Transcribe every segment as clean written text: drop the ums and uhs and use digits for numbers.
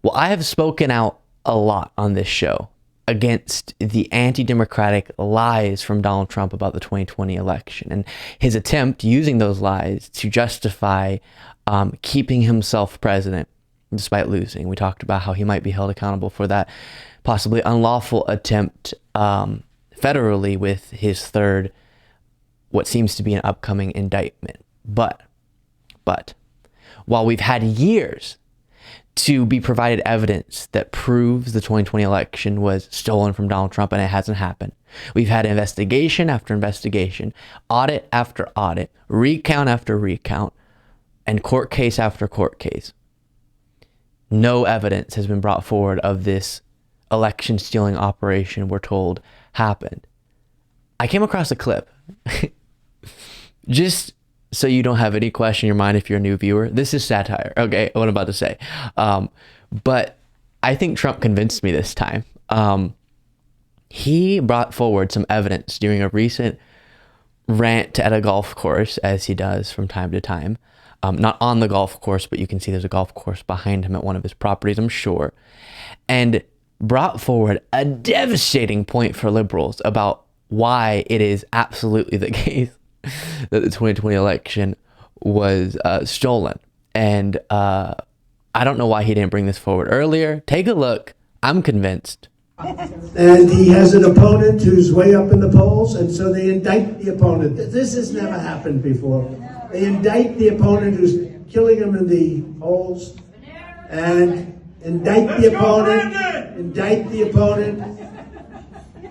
Well, I have spoken out a lot on this show against the anti-democratic lies from Donald Trump about the 2020 election and his attempt using those lies to justify keeping himself president despite losing. We talked about how he might be held accountable for that possibly unlawful attempt federally with his third, what seems to be an upcoming indictment. But while we've had years to be provided evidence that proves the 2020 election was stolen from Donald Trump and it hasn't happened, we've had investigation after investigation, audit after audit, recount after recount, and court case after court case. No evidence has been brought forward of this election stealing operation we're told happened. I came across a clip. Just so you don't have any question in your mind if you're a new viewer, this is satire, okay, what I'm about to say. But I think Trump convinced me this time. He brought forward some evidence during a recent rant at a golf course, as he does from time to time. Not on the golf course, but you can see there's a golf course behind him at one of his properties, I'm sure. And brought forward a devastating point for liberals about why it is absolutely the case that the 2020 election was stolen. And I don't know why he didn't bring this forward earlier. Take a look. I'm convinced. And he has an opponent who's way up in the polls, and so they indict the opponent. This has never happened before. They indict the opponent who's killing him in the polls, and indict the opponent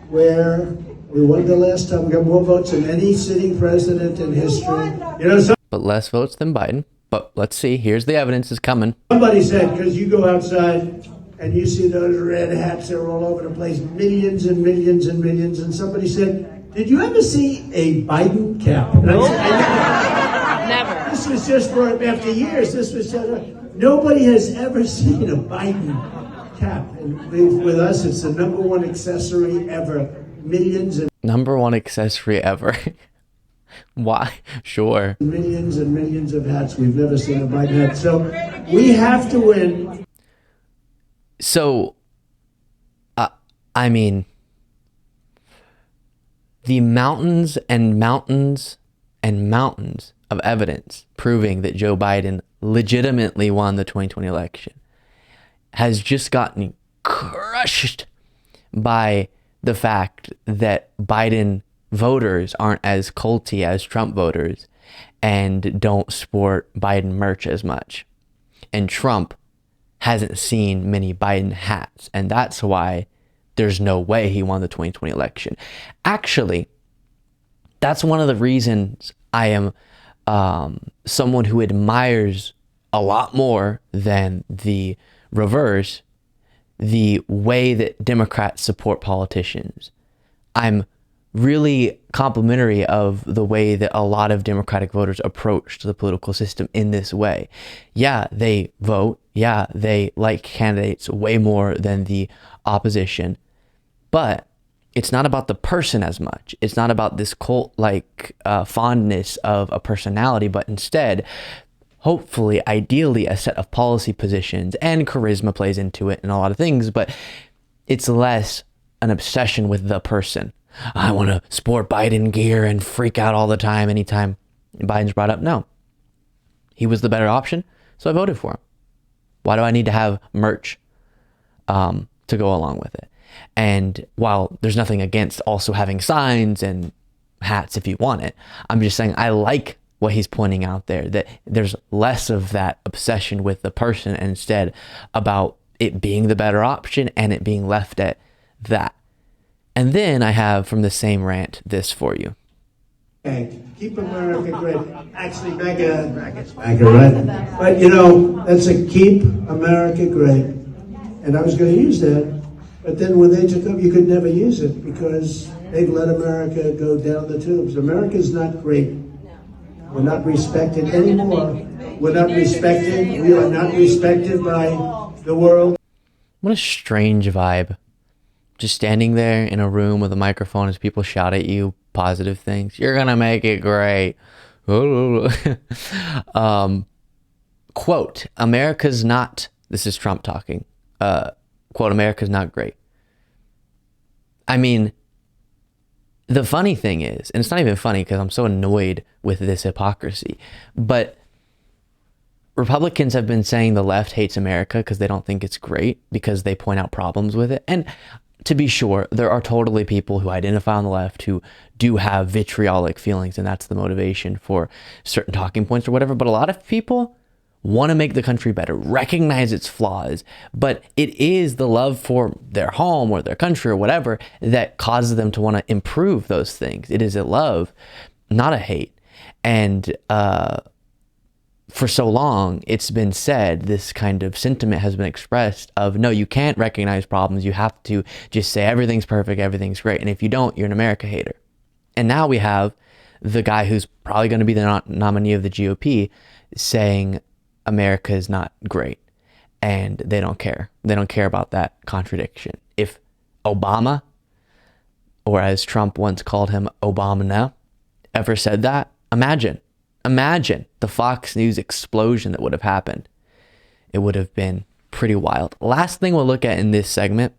where we won the last time. We got more votes than any sitting president in history. But less votes than Biden. But let's see. Here's the evidence is coming. Somebody said, because you go outside and you see those red hats that are all over the place, millions and millions and millions. And somebody said, did you ever see a Biden cap? And I said, never. This was just for, after years, this was just, nobody has ever seen a Biden cap. And with us, it's the number one accessory ever. Millions and number one accessory ever. Why? Sure. Millions and millions of hats. We've never seen a Biden hat. So we have to win. So, I mean, the mountains and mountains and mountains of evidence proving that Joe Biden legitimately won the 2020 election has just gotten crushed by the fact that Biden voters aren't as culty as Trump voters and don't sport Biden merch as much. And Trump hasn't seen many Biden hats. And that's why there's no way he won the 2020 election. Actually, that's one of the reasons I am someone who admires a lot more than the reverse the way that Democrats support politicians. I'm really complimentary of the way that a lot of Democratic voters approach the political system in this way. Yeah, they vote. Yeah, they like candidates way more than the opposition. But it's not about the person as much. It's not about this cult-like fondness of a personality, but instead, hopefully, ideally, a set of policy positions, and charisma plays into it and a lot of things, but it's less an obsession with the person. I want to sport Biden gear and freak out all the time anytime Biden's brought up. No. He was the better option, so I voted for him. Why do I need to have merch to go along with it? And while there's nothing against also having signs and hats if you want it, I'm just saying I like what he's pointing out there, that there's less of that obsession with the person and instead about it being the better option and it being left at that. And then I have from the same rant this for you. Keep America great. Actually, MAGA, right? But that's a keep America great. And I was going to use that, but then when they took over, you could never use it because they've let America go down the tubes. America's not great. We're not respected anymore. We're not respected. We are not respected by the world. What a strange vibe. Just standing there in a room with a microphone as people shout at you positive things. You're going to make it great. Quote, America's not, this is Trump talking, quote, America's not great. I mean, the funny thing is, and it's not even funny because I'm so annoyed with this hypocrisy, but Republicans have been saying the left hates America because they don't think it's great, because they point out problems with it. And to be sure, there are totally people who identify on the left who do have vitriolic feelings, and that's the motivation for certain talking points or whatever. But a lot of people want to make the country better, recognize its flaws, but it is the love for their home or their country or whatever that causes them to want to improve those things. It is a love, not a hate. And for so long, it's been said, this kind of sentiment has been expressed of, no, you can't recognize problems. You have to just say everything's perfect, everything's great. And if you don't, you're an America hater. And now we have the guy who's probably going to be the nominee of the GOP saying America is not great. And they don't care. They don't care about that contradiction. If Obama, or as Trump once called him, Obama, ever said that, imagine the Fox News explosion that would have happened. It would have been pretty wild. Last thing we'll look at in this segment,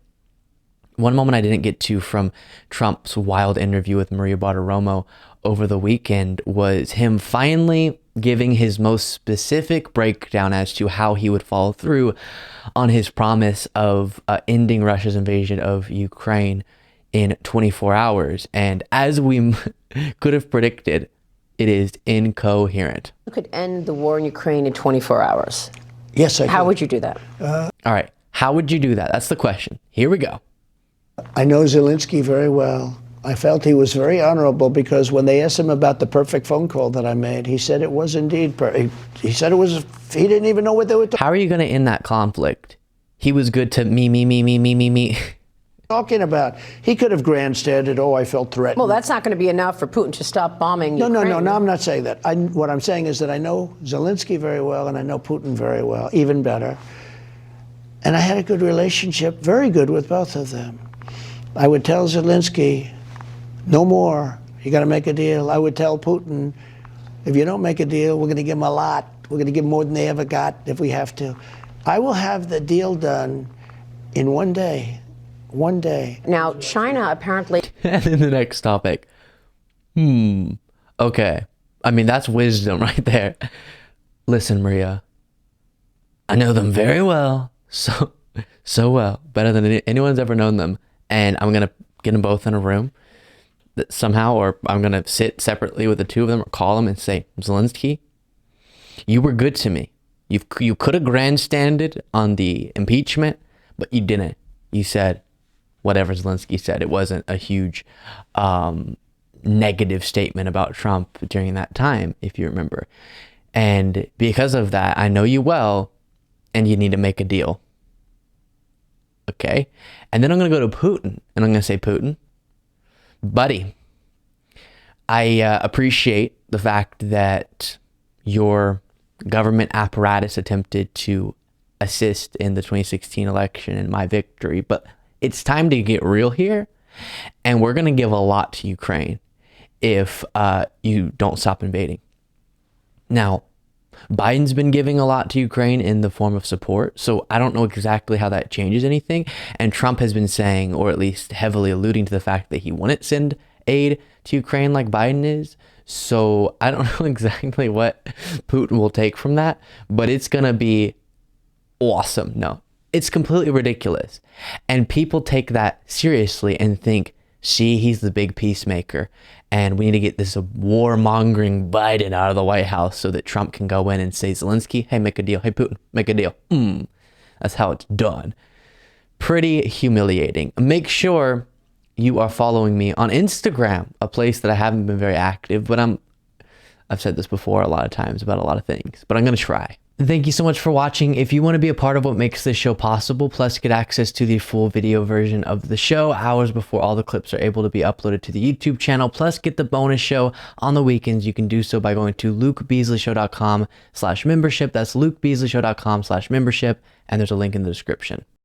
one moment I didn't get to from Trump's wild interview with Maria Bartiromo over the weekend was him finally giving his most specific breakdown as to how he would follow through on his promise of ending Russia's invasion of Ukraine in 24 hours. And as we could have predicted, it is incoherent. You could end the war in Ukraine in 24 hours. Yes, I could. How would you do that? All right. How would you do that? That's the question. Here we go. I know Zelensky very well. I felt he was very honorable because when they asked him about the perfect phone call that I made, he said it was indeed perfect. He said it was, he didn't even know what they were How are you going to end that conflict? He was good to me. talking about. He could have grandstanded, oh, I felt threatened. Well, that's not going to be enough for Putin to stop bombing Ukraine. No, I'm not saying that. What I'm saying is that I know Zelensky very well and I know Putin very well, even better. And I had a good relationship, very good with both of them. I would tell Zelensky, no more, you got to make a deal. I would tell Putin, if you don't make a deal, we're going to give them a lot. We're going to give them more than they ever got if we have to. I will have the deal done in one day. One day. Now, China apparently... And then the next topic. Okay. I mean, that's wisdom right there. Listen, Maria. I know them very well. So well. Better than anyone's ever known them. And I'm going to get them both in a room somehow, or I'm going to sit separately with the two of them or call them and say, Zelensky, you were good to me. You could have grandstanded on the impeachment, but you didn't. You said whatever Zelensky said. It wasn't a huge negative statement about Trump during that time, if you remember. And because of that, I know you well, and you need to make a deal. Okay? And then I'm going to go to Putin, and I'm going to say, Putin, buddy, I appreciate the fact that your government apparatus attempted to assist in the 2016 election and my victory, but it's time to get real here, and we're going to give a lot to Ukraine if you don't stop invading. Now, Biden's been giving a lot to Ukraine in the form of support, so I don't know exactly how that changes anything, and Trump has been saying, or at least heavily alluding to the fact that he wouldn't send aid to Ukraine like Biden is, so I don't know exactly what Putin will take from that, but it's going to be awesome. No, it's completely ridiculous. And people take that seriously and think, see, he's the big peacemaker. And we need to get this warmongering Biden out of the White House so that Trump can go in and say, Zelensky, hey, make a deal. Hey, Putin, make a deal. That's how it's done. Pretty humiliating. Make sure you are following me on Instagram, a place that I haven't been very active, but I've said this before a lot of times about a lot of things, but I'm going to try. Thank you so much for watching. If you want to be a part of what makes this show possible, plus get access to the full video version of the show hours before all the clips are able to be uploaded to the YouTube channel, plus get the bonus show on the weekends, you can do so by going to lukebeasleyshow.com/membership. That's lukebeasleyshow.com/membership, and there's a link in the description.